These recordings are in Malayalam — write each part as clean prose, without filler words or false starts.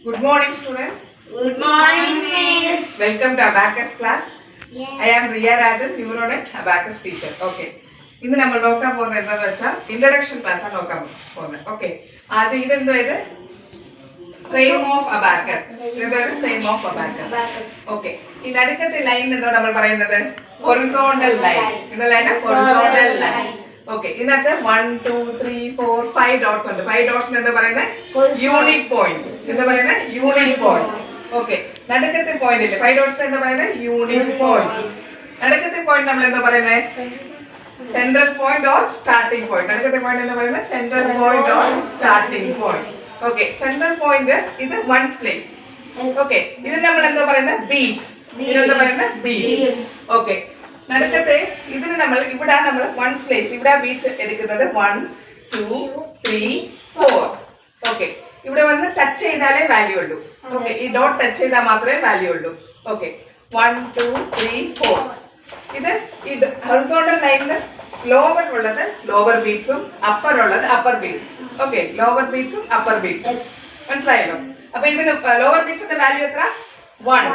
Good morning, students. Good morning, Miss. Welcome to Abacus class. Yes. I am Riya Rajan, Neuronet Abacus teacher. Okay. ഇന്ന് നമ്മൾ നോക്കാൻ പോകുന്നത് എന്താണെന്ന് വെച്ചാൽ ഇൻട്രഡക്ഷൻ ക്ലാസ് ആണ് നോക്കാൻ പോകുന്നത്. ഓക്കെ, ആദ്യം ഇതെന്തോ ഇത് ഫ്രെയിം ഓഫ് അബാക്കസ്. ഇതൊരു ഫ്രെയിം ഓഫ് അബാക്കസ്. ഓക്കെ, ഈ നടുക്കത്തെ ലൈൻ എന്തോ നമ്മൾ പറയുന്നത് ഹൊറിസോണ്ടൽ ലൈൻ. ഇത് ലൈൻ ഹൊറിസോണ്ടൽ ലൈൻ. ഓക്കെ, ഇതിനകത്ത് 1 2 3 4 5 ഡോട്ട്സ് ഉണ്ട്. 5 ഡോട്ട്സിന് എന്താ പറയുന്നത് യൂണിറ്റ് പോയിന്റ്സ്. എന്താ പറയുന്നത് യൂണിറ്റ് പോയിന്റ്സ്. ഓക്കെ, നടുക്കത്തെ പോയിന്റ് ഇല്ലേ 5 ഡോട്ട്സിന് എന്താ പറയുന്നത് യൂണിറ്റ് പോയിന്റ്സ്. നടുക്കത്തെ പോയിന്റ് നമ്മൾ എന്താ പറയുന്നത് central point or starting point. നടുക്കത്തെ പോയിന്റ് എന്താ പറയുന്നത് central point or starting point. Okay, central point ഇത് വൺസ് പ്ലേസ്. ഓക്കെ, ഇത് നമ്മൾ എന്താ പറയുന്നത് ബീറ്റ്സ്. ഇതെന്താ പറയുന്നത് ബീറ്റ്സ്. ഓക്കെ, നടുക്കത്തെ ഇതിന് നമ്മൾ ഇവിടെ നമ്മൾ വൺസ് പ്ലേസ് ഇവിടെ ബീറ്റ്സ് എടുക്കുന്നത് 1 2 3 4. ഓക്കെ, ഇവിടെ വന്ന് ടച്ച് ചെയ്താലേ വാല്യൂ ഉള്ളൂ. ഓക്കെ, ഈ ഡോട്ട് ടച്ച് ചെയ്താൽ മാത്രമേ വാല്യൂ ഉള്ളൂ. ഓക്കെ, 1 2 3 4. ഇത് ഈ ഹൊറിസോണ്ടൽ ലൈനിൽ ലോവർ ഉള്ളത് ലോവർ ബീറ്റ്സും അപ്പർ ഉള്ളത് അപ്പർ ബീറ്റ്സ്. ഓക്കെ, ലോവർ ബീറ്റ്സും അപ്പർ ബീറ്റ്സും മനസ്സിലായല്ലോ. അപ്പൊ ഇതിന് ലോവർ ബീറ്റ്സിന്റെ വാല്യൂ എത്ര 1.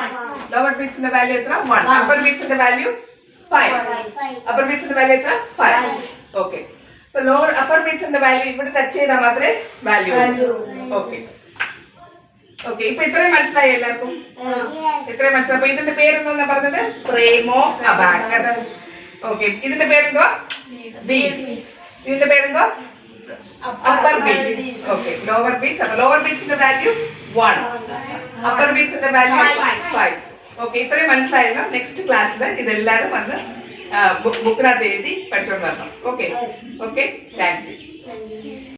ലോവർ ബീറ്റ്സിന്റെ വാല്യൂ എത്ര 1. അപ്പർ ബീറ്റ്സിന്റെ വാല്യൂ 5. അപ്പർ ബീറ്റ്സിന്റെ വാല്യൂ എത്ര 5. ഓക്കെ, അപ്പൊ ലോവർ അപ്പർ ബീറ്റ്സിന്റെ വാല്യൂ ഇവിടെ ടച്ച് ചെയ്താൽ മാത്രമേ വാല്യൂ ഉള്ളൂ. ഓക്കെ ഓക്കെ, ഇപ്പൊ ഇത്രയും മനസ്സിലായി എല്ലാവർക്കും? ഇത്രയും മനസ്സിലായി. അപ്പൊ ഇതിന്റെ പേരെന്താ പറഞ്ഞത് ഫ്രെയിം ഓഫ് അബാക്കസ്. ഓക്കെ, ഇതിന്റെ പേരെന്തോ ബീറ്റ്സ്. ഇതിന്റെ പേരെന്തോ upper beads. Okay, lower beads. അപ്പൊ ലോവർ ബീറ്റ്സിന്റെ വാല്യൂ 1, അപ്പർ ബീറ്റ്സിന്റെ വാല്യൂ 5. ഓക്കെ, ഇത്രയും മനസ്സിലായല്ലോ. നെക്സ്റ്റ് ക്ലാസ്സിൽ ഇതെല്ലാവരും വന്ന് ബുക്കിനകത്ത് എഴുതി പഠിച്ചോണ്ട് വരണം. Okay okay, thank you.